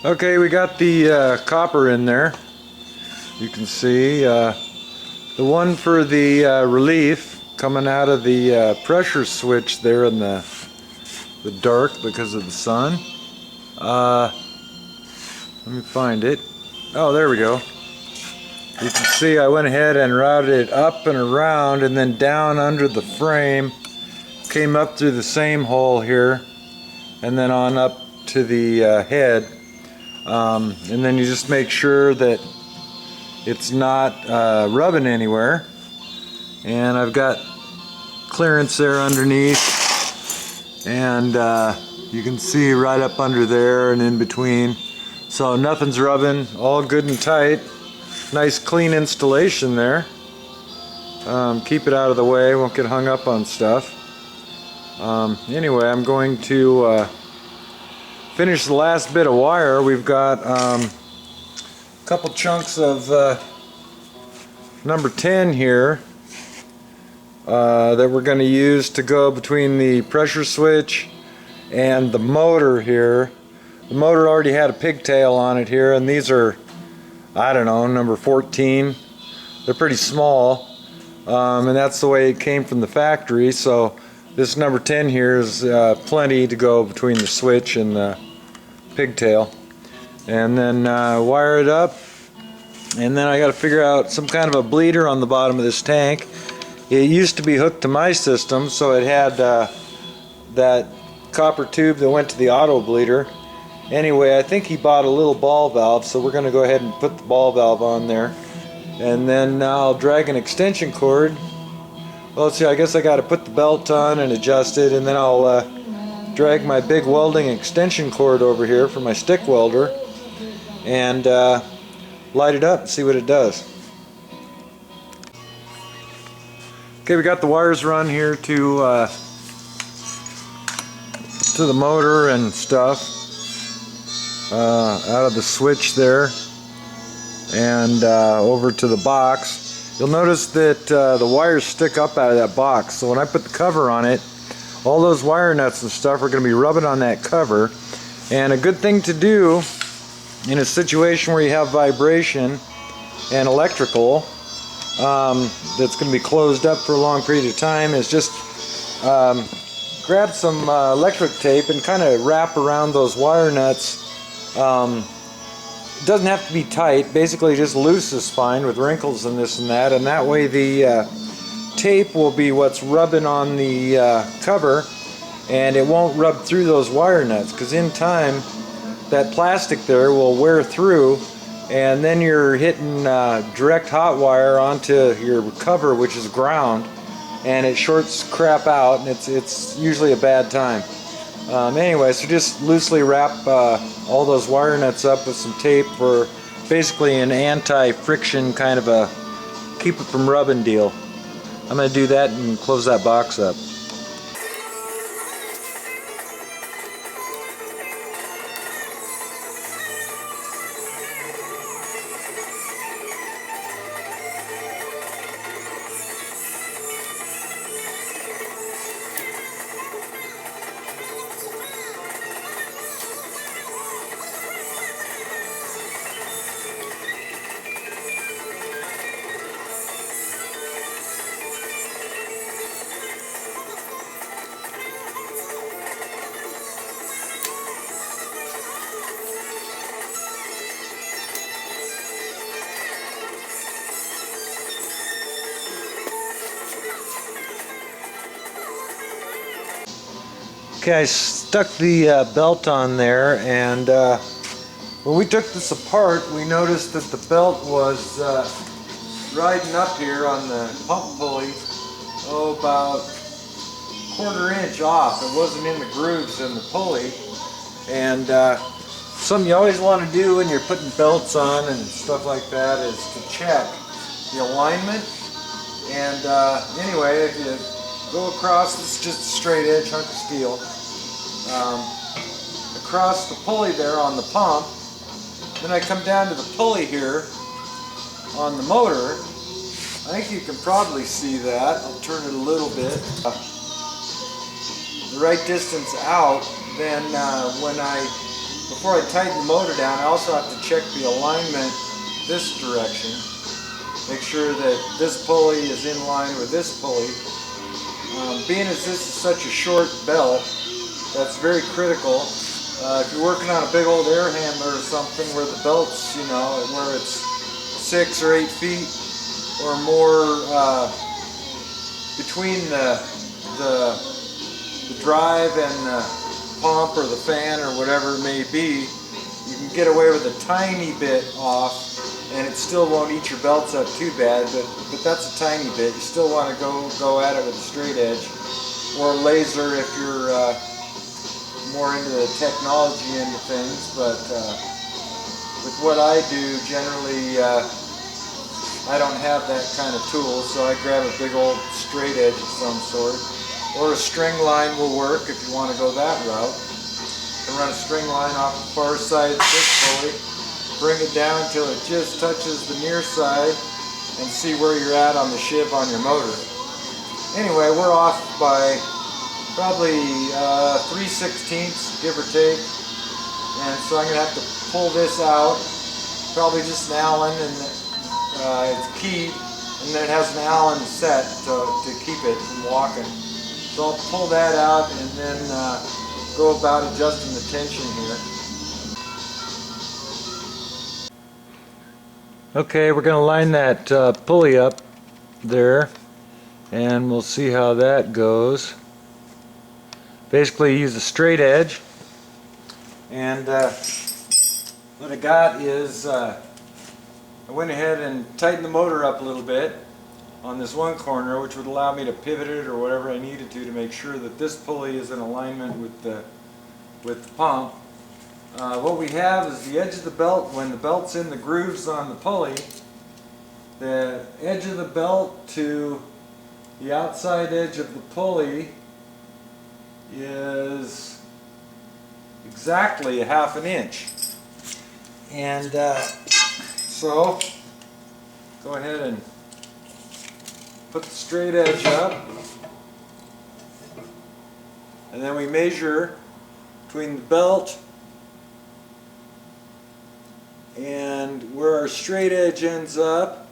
Okay, we got the copper in there. You can see the one for the relief coming out of the pressure switch there in the dark because of the sun. Let me find it. Oh, there we go. You can see I went ahead and routed it up and around and then down under the frame. Came up through the same hole here and then on up to the head. And then you just make sure that it's not rubbing anywhere. And I've got clearance there underneath, and you can see right up under there and in between. So nothing's rubbing, all good and tight. Nice clean installation there. Keep it out of the way, won't get hung up on stuff. Anyway, I'm going to finish the last bit of wire. We've got a couple chunks of number 10 here that we're going to use to go between the pressure switch and the motor here. The motor already had a pigtail on it here, and these are, I don't know, number 14. They're pretty small, and that's the way it came from the factory. So this number 10 here is plenty to go between the switch and the pigtail. And then wire it up, and then I got to figure out some kind of a bleeder on the bottom of this tank. It used to be hooked to my system, so it had that copper tube that went to the auto bleeder. Anyway, I think he bought a little ball valve, so we're going to go ahead and put the ball valve on there. And then I'll drag an extension cord. Well, let's see, I guess I got to put the belt on and adjust it, and then I'll drag my big welding extension cord over here for my stick welder and light it up and see what it does. Okay, we got the wires run here to the motor and stuff out of the switch there and over to the box. You'll notice that the wires stick up out of that box, so when I put the cover on it, all those wire nuts and stuff are going to be rubbing on that cover. And a good thing to do in a situation where you have vibration and electrical that's going to be closed up for a long period of time is just grab some electric tape and kind of wrap around those wire nuts. It doesn't have to be tight, basically just loose is fine with wrinkles and this and that way the tape will be what's rubbing on the cover, and it won't rub through those wire nuts, because in time that plastic there will wear through, and then you're hitting direct hot wire onto your cover, which is ground, and it shorts crap out, and it's usually a bad time. Anyway, so just loosely wrap all those wire nuts up with some tape for basically an anti-friction kind of a keep it from rubbing deal. I'm going to do that and close that box up. Okay, I stuck the belt on there, and when we took this apart, we noticed that the belt was riding up here on the pump pulley, about a 1/4 inch off. It wasn't in the grooves in the pulley, and something you always want to do when you're putting belts on and stuff like that is to check the alignment. And anyway, if you go across, it's just a straight edge hunk of steel, across the pulley there on the pump. Then I come down to the pulley here on the motor. I think you can probably see that. I'll turn it a little bit. The right distance out. Then when I before I tighten the motor down, I also have to check the alignment this direction. Make sure that this pulley is in line with this pulley. Being as this is such a short belt, that's very critical. If you're working on a big old air handler or something where the belt's, you know, where it's 6 or 8 feet or more between the drive and the pump or the fan or whatever it may be, you can get away with a tiny bit off and it still won't eat your belts up too bad, but that's a tiny bit. You still want to go at it with a straight edge or laser if you're more into the technology end of things. But with what I do, generally I don't have that kind of tool, so I grab a big old straight edge of some sort. Or a string line will work if you want to go that route. You can run a string line off the far side of this pulley, bring it down until it just touches the near side, and see where you're at on the shiv on your motor. Anyway, we're off by probably 3/16, give or take. And so I'm going to have to pull this out, probably just an Allen, and it's keyed, and then it has an Allen set to keep it from walking. So I'll pull that out and then go about adjusting the tension here. Okay, we're going to line that pulley up there, and we'll see how that goes. Basically use a straight edge, and what I got is I went ahead and tightened the motor up a little bit on this one corner, which would allow me to pivot it or whatever I needed to make sure that this pulley is in alignment with the pump. What we have is the edge of the belt. When the belt's in the grooves on the pulley, the edge of the belt to the outside edge of the pulley is exactly 1/2 inch. And so go ahead and put the straight edge up, and then we measure between the belt and where our straight edge ends up,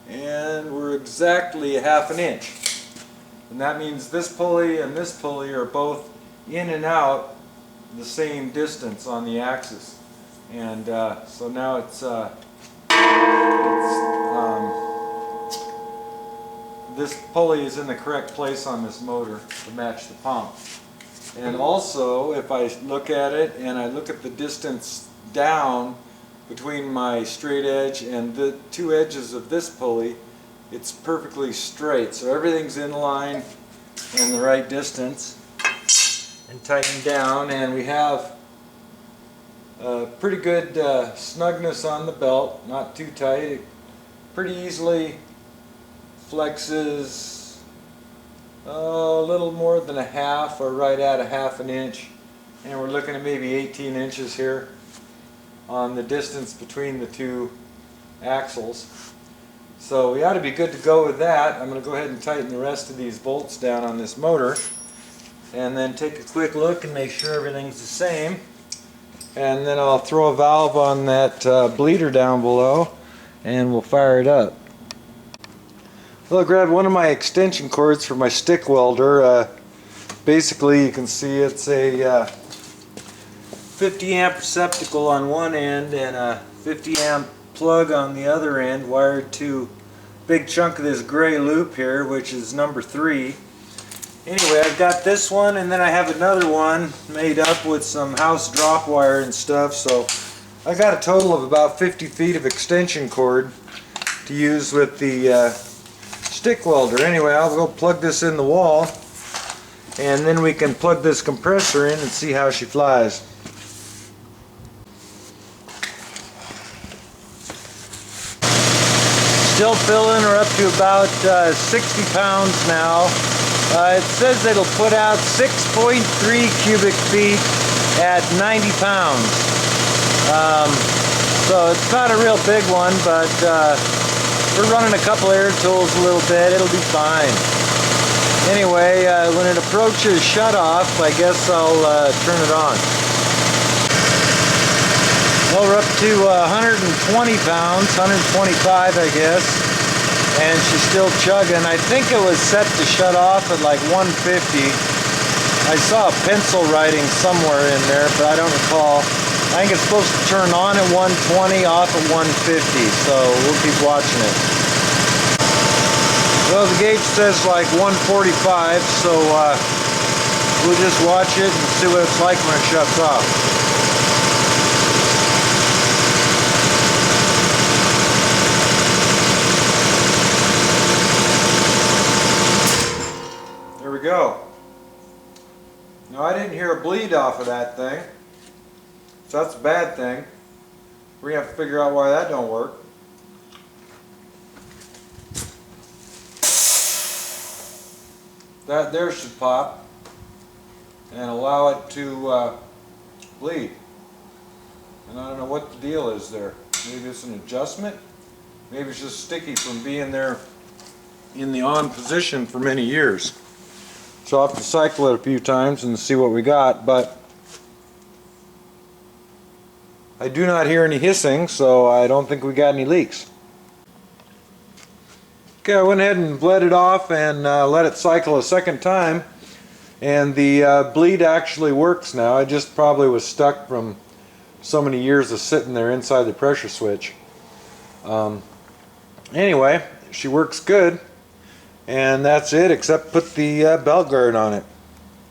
and we're exactly 1/2 inch. And that means this pulley and this pulley are both in and out the same distance on the axis. And so now this pulley is in the correct place on this motor to match the pump. And also, if I look at it and I look at the distance down between my straight edge and the two edges of this pulley, it's perfectly straight. So everything's in line and the right distance and tightened down, and we have pretty good snugness on the belt, not too tight. It pretty easily flexes a little more than 1/2 or right at 1/2 inch, and we're looking at maybe 18 inches here on the distance between the two axles. So we ought to be good to go with that. I'm going to go ahead and tighten the rest of these bolts down on this motor, and then take a quick look and make sure everything's the same. And then I'll throw a valve on that bleeder down below, and we'll fire it up. Well, I grabbed one of my extension cords for my stick welder. Basically, you can see it's a 50 amp receptacle on one end and a 50 amp plug on the other end, wired to a big chunk of this gray loop here, which is number 3. Anyway, I've got this one, and then I have another one made up with some house drop wire and stuff, so I got a total of about 50 feet of extension cord to use with the stick welder. Anyway, I'll go plug this in the wall, and then we can plug this compressor in and see how she flies. Still filling her up to about 60 pounds now. It says it'll put out 6.3 cubic feet at 90 pounds. So it's not a real big one, but we're running a couple air tools a little bit. It'll be fine. Anyway, when it approaches shut off, I guess I'll turn it on. Well, we're up to 120 pounds, 125 I guess, and she's still chugging. I think it was set to shut off at like 150. I saw a pencil writing somewhere in there, but I don't recall. I think it's supposed to turn on at 120, off at 150, so we'll keep watching it. Well, the gauge says like 145, so we'll just watch it and see what it's like when it shuts off. There we go. Now, I didn't hear a bleed off of that thing, so that's a bad thing. We're going to have to figure out why that don't work. That there should pop and allow it to bleed. And I don't know what the deal is there. Maybe it's an adjustment. Maybe it's just sticky from being there in the on position for many years. So I'll have to cycle it a few times and see what we got, but I do not hear any hissing, so I don't think we got any leaks. Okay, I went ahead and bled it off and let it cycle a second time, and the bleed actually works now. It just probably was stuck from so many years of sitting there inside the pressure switch. Anyway, she works good, and that's it, except put the belt guard on it.